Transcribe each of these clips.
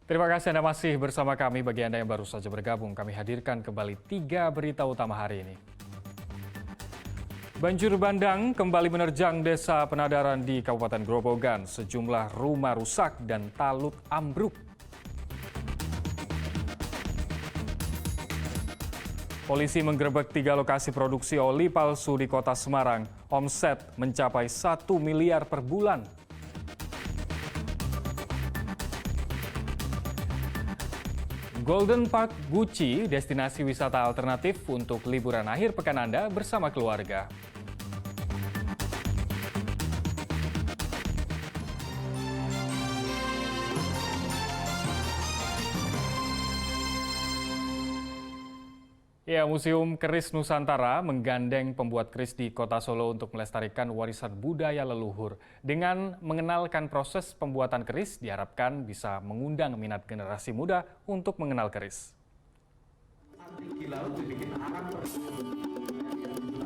Terima kasih Anda masih bersama kami. Bagi Anda yang baru saja bergabung, kami hadirkan kembali 3 berita utama hari ini. Banjir bandang kembali menerjang Desa Penadaran di Kabupaten Grobogan. Sejumlah rumah rusak dan talut ambruk. Polisi menggerebek 3 lokasi produksi oli palsu di Kota Semarang. Omset mencapai 1 miliar per bulan. Golden Park Gucci, destinasi wisata alternatif untuk liburan akhir pekan Anda bersama keluarga. Ya, Museum Keris Nusantara menggandeng pembuat keris di Kota Solo untuk melestarikan warisan budaya leluhur. Dengan mengenalkan proses pembuatan keris, diharapkan bisa mengundang minat generasi muda untuk mengenal keris.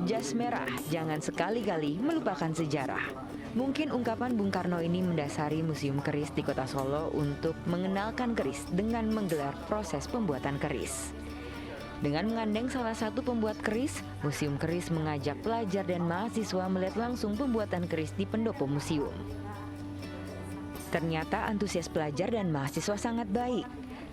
Jas merah, jangan sekali-kali melupakan sejarah. Mungkin ungkapan Bung Karno ini mendasari Museum Keris di Kota Solo untuk mengenalkan keris dengan menggelar proses pembuatan keris. Dengan mengandeng salah satu pembuat keris, Museum Keris mengajak pelajar dan mahasiswa melihat langsung pembuatan keris di pendopo museum. Ternyata antusias pelajar dan mahasiswa sangat baik.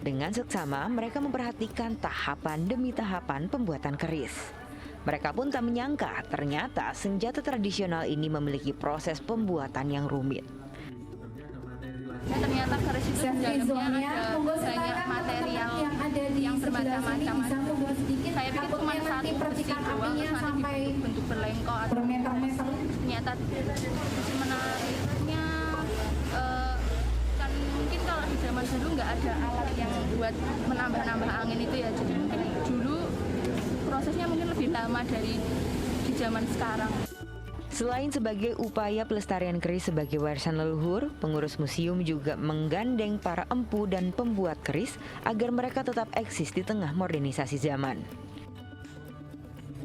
Dengan seksama, mereka memperhatikan tahapan demi tahapan pembuatan keris. Mereka pun tak menyangka ternyata senjata tradisional ini memiliki proses pembuatan yang rumit. Ternyata keris itu dalamnya ada banyak material yang bermacam-macam. Saya pikir cuma satu besi doang, terus nanti dibentuk berlengkok atau bermeter-meter. Ternyata menariknya kan mungkin kalau di zaman dulu nggak ada alat yang buat menambah-nambah angin itu ya. Jadi mungkin dulu prosesnya mungkin lebih lama dari di zaman sekarang. Selain sebagai upaya pelestarian keris sebagai warisan leluhur, pengurus museum juga menggandeng para empu dan pembuat keris agar mereka tetap eksis di tengah modernisasi zaman.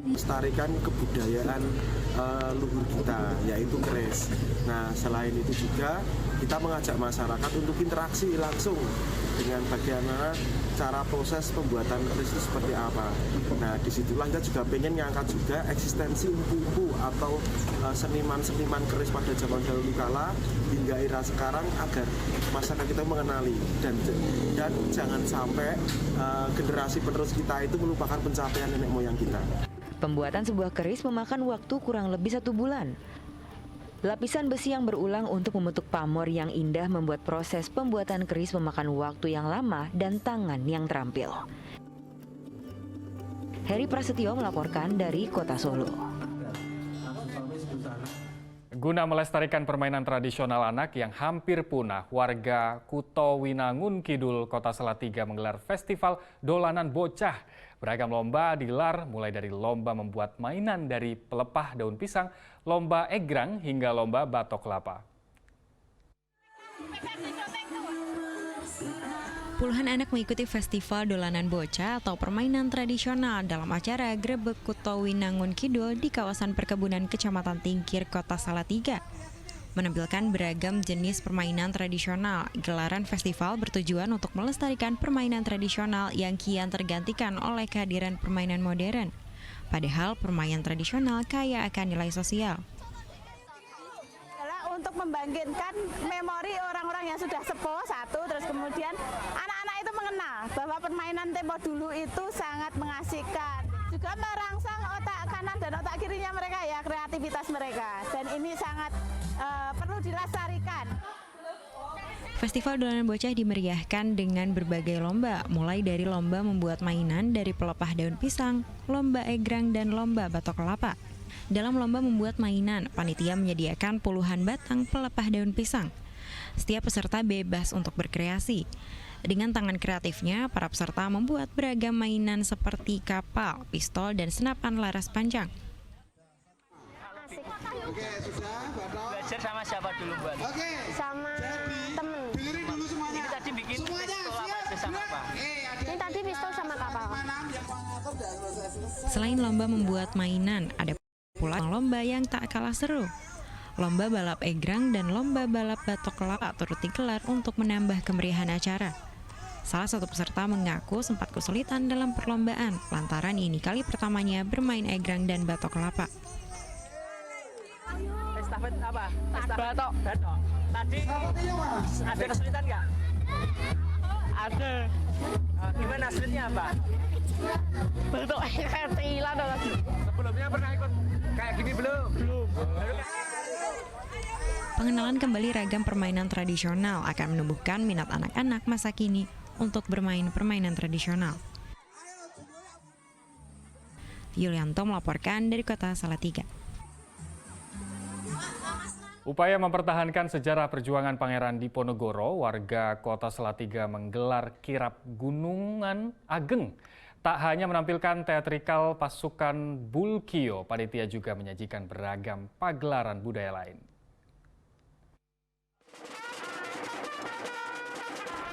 Melestarikan kebudayaan luhur kita, yaitu keris. Nah, selain itu juga kita mengajak masyarakat untuk interaksi langsung dengan bagaimana cara proses pembuatan keris itu seperti apa. Nah, disitulah kita juga pengen ngangkat juga eksistensi empu-empu atau seniman-seniman keris pada zaman dahulu kala hingga era sekarang agar masyarakat kita mengenali dan jangan sampai generasi penerus kita itu melupakan pencapaian nenek moyang kita. Pembuatan sebuah keris memakan waktu kurang lebih 1 bulan. Lapisan besi yang berulang untuk membentuk pamor yang indah membuat proses pembuatan keris memakan waktu yang lama dan tangan yang terampil. Heri Prasetyo melaporkan dari Kota Solo. Guna melestarikan permainan tradisional anak yang hampir punah, warga Kuto Winangun Kidul, Kota Salatiga menggelar festival dolanan bocah. Beragam lomba digelar mulai dari lomba membuat mainan dari pelepah daun pisang, lomba egrang hingga lomba batok kelapa. Puluhan anak mengikuti festival dolanan bocah atau permainan tradisional dalam acara Grebek Kuto Winangun Kidul di kawasan perkebunan Kecamatan Tingkir, Kota Salatiga. Menampilkan beragam jenis permainan tradisional, gelaran festival bertujuan untuk melestarikan permainan tradisional yang kian tergantikan oleh kehadiran permainan modern. Padahal permainan tradisional kaya akan nilai sosial. Untuk membangkitkan memori orang-orang yang sudah sepuh satu, terus kemudian anak-anak itu mengenal bahwa permainan tempo dulu itu sangat mengasihkan, juga merangsang otak kanan dan otak kirinya mereka ya, kreativitas mereka, dan ini sangat perlu dilestarikan. Festival dolanan bocah dimeriahkan dengan berbagai lomba, mulai dari lomba membuat mainan dari pelepah daun pisang, lomba egrang, dan lomba batok kelapa. Dalam lomba membuat mainan, panitia menyediakan puluhan batang pelepah daun pisang. Setiap peserta bebas untuk berkreasi. Dengan tangan kreatifnya, para peserta membuat beragam mainan seperti kapal, pistol, dan senapan laras panjang. Oke, sudah, Batok. Belajar sama siapa dulu, Mbak? Oke. Sama temen. Dengerin dulu semuanya. Ini tadi bikin semuanya, pistol apa sama apa? Ini tadi pistol sama kapal. Selain lomba membuat mainan, ada pula lomba yang tak kalah seru. Lomba balap egrang dan lomba balap batok kelapa turut digelar untuk menambah kemeriahan acara. Salah satu peserta mengaku sempat kesulitan dalam perlombaan lantaran ini kali pertamanya bermain egrang dan batok kelapa. Estafet apa? Batok. Tadi ada kesulitan nggak? Ada. Gimana sulitnya apa? Batok kayak hilang lagi. Sebelumnya pernah ikut kayak gini belum? Belum. Pengenalan kembali ragam permainan tradisional akan menumbuhkan minat anak-anak masa kini untuk bermain permainan tradisional. Yulianto melaporkan dari Kota Salatiga. Upaya mempertahankan sejarah perjuangan Pangeran Diponegoro, warga Kota Salatiga menggelar kirap Gunungan Ageng. Tak hanya menampilkan teatrikal pasukan Bulkio, panitia juga menyajikan beragam pagelaran budaya lain.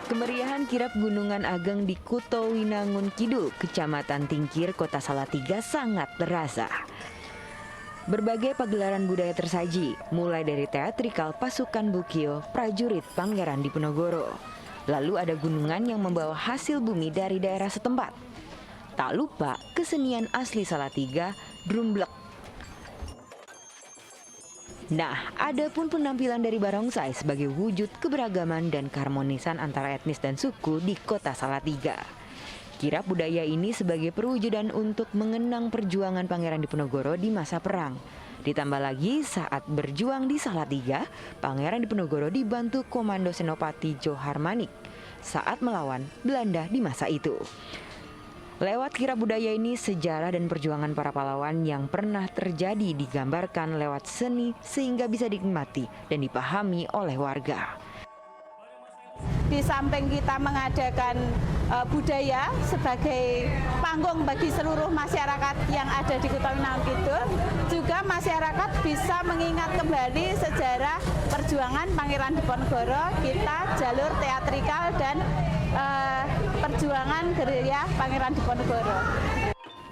Kemeriahan kirap Gunungan Ageng di Kuto Winangun Kidul, Kecamatan Tingkir, Kota Salatiga sangat terasa. Berbagai pagelaran budaya tersaji, mulai dari teatrikal pasukan Bulkio, prajurit Pangeran Diponegoro. Lalu ada gunungan yang membawa hasil bumi dari daerah setempat. Tak lupa kesenian asli Salatiga, drumblek. Nah, ada pun penampilan dari barongsai sebagai wujud keberagaman dan keharmonisan antara etnis dan suku di Kota Salatiga. Kirap budaya ini sebagai perwujudan untuk mengenang perjuangan Pangeran Diponegoro di masa perang. Ditambah lagi saat berjuang di Salatiga, Pangeran Diponegoro dibantu Komando Senopati Johar Manik saat melawan Belanda di masa itu. Lewat kirap budaya ini, sejarah dan perjuangan para pahlawan yang pernah terjadi digambarkan lewat seni sehingga bisa dinikmati dan dipahami oleh warga. Di samping kita mengadakan budaya sebagai panggung bagi seluruh masyarakat yang ada di Kuto Winangun Kidul, juga masyarakat bisa mengingat kembali sejarah perjuangan Pangeran Diponegoro, kita jalur teatrikal dan perjuangan gerilya Pangeran Diponegoro.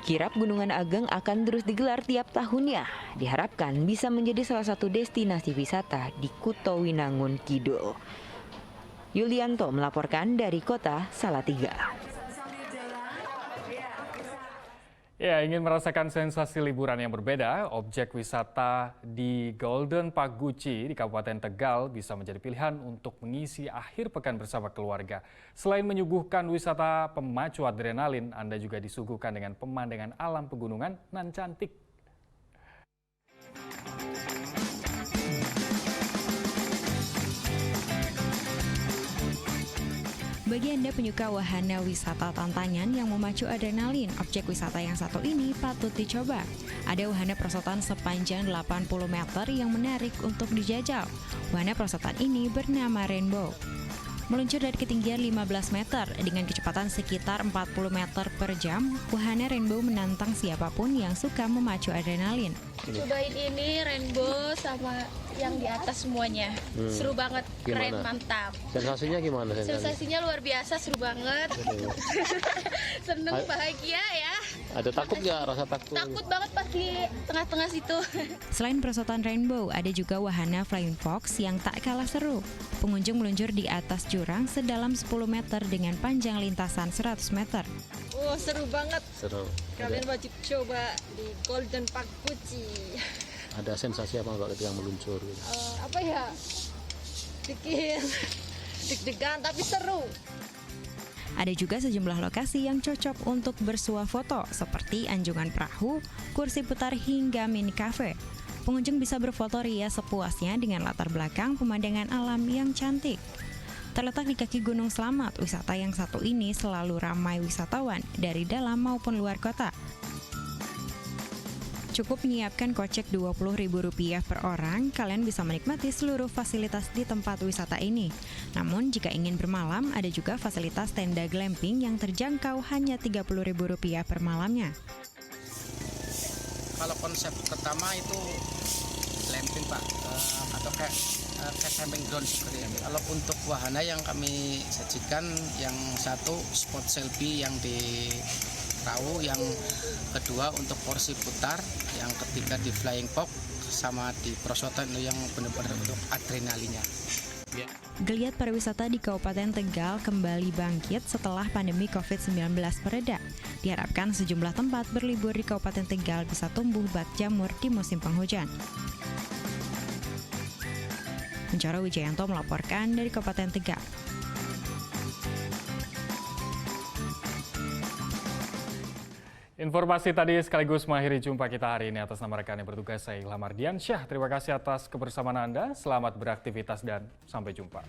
Kirap Gunungan Ageng akan terus digelar tiap tahunnya. Diharapkan bisa menjadi salah satu destinasi wisata di Kuto Winangun Kidul. Yulianto melaporkan dari Kota Salatiga. Ya, ingin merasakan sensasi liburan yang berbeda, objek wisata di Golden Paguchi di Kabupaten Tegal bisa menjadi pilihan untuk mengisi akhir pekan bersama keluarga. Selain menyuguhkan wisata pemacu adrenalin, Anda juga disuguhkan dengan pemandangan alam pegunungan nan cantik. Bagi Anda penyuka wahana wisata tantangan yang memacu adrenalin, objek wisata yang satu ini patut dicoba. Ada wahana perosotan sepanjang 80 meter yang menarik untuk dijajal. Wahana perosotan ini bernama Rainbow. Meluncur dari ketinggian 15 meter dengan kecepatan sekitar 40 meter per jam, wahana Rainbow menantang siapapun yang suka memacu adrenalin. Cobain ini Rainbow sama yang di atas semuanya. Seru banget, keren, mantap. Sensasinya gimana? Sensasinya luar biasa, seru banget. Seneng, bahagia ya. Ada takut nggak, rasa takut? Takut banget pas di tengah-tengah situ. Selain perosotan Rainbow, ada juga wahana Flying Fox yang tak kalah seru. Pengunjung meluncur di atas jurang sedalam 10 meter dengan panjang lintasan 100 meter. Oh, seru banget. Seru. Kalian wajib coba di Golden Paguchi. Ada sensasi apa nggak ketika meluncur? Apa ya? Bikin deg-degan tapi seru. Ada juga sejumlah lokasi yang cocok untuk bersuah foto seperti anjungan perahu, kursi putar hingga mini cafe. Pengunjung bisa berfoto rias sepuasnya dengan latar belakang pemandangan alam yang cantik. Terletak di kaki Gunung Slamet, wisata yang satu ini selalu ramai wisatawan dari dalam maupun luar kota. Cukup menyiapkan kocek Rp20.000 per orang, kalian bisa menikmati seluruh fasilitas di tempat wisata ini. Namun jika ingin bermalam, ada juga fasilitas tenda glamping yang terjangkau hanya Rp30.000 per malamnya. Kalau konsep pertama itu glamping Pak, atau kayak camping ground seperti ini. Kalau untuk wahana yang kami sajikan, yang satu spot selfie yang di perahu, yang kedua untuk porsi putar, yang ketiga di flying fox, sama di perosotan itu yang benar-benar untuk adrenalinnya. Geliat pariwisata di Kabupaten Tegal kembali bangkit setelah pandemi COVID-19 mereda. Diharapkan sejumlah tempat berlibur di Kabupaten Tegal bisa tumbuh bak jamur di musim penghujan. Mencoro Wijayanto melaporkan dari Kabupaten Tegal. Informasi tadi sekaligus mengakhiri jumpa kita hari ini. Atas nama rekan yang bertugas, saya Ilham Ardiansyah. Terima kasih atas kebersamaan Anda. Selamat beraktivitas dan sampai jumpa.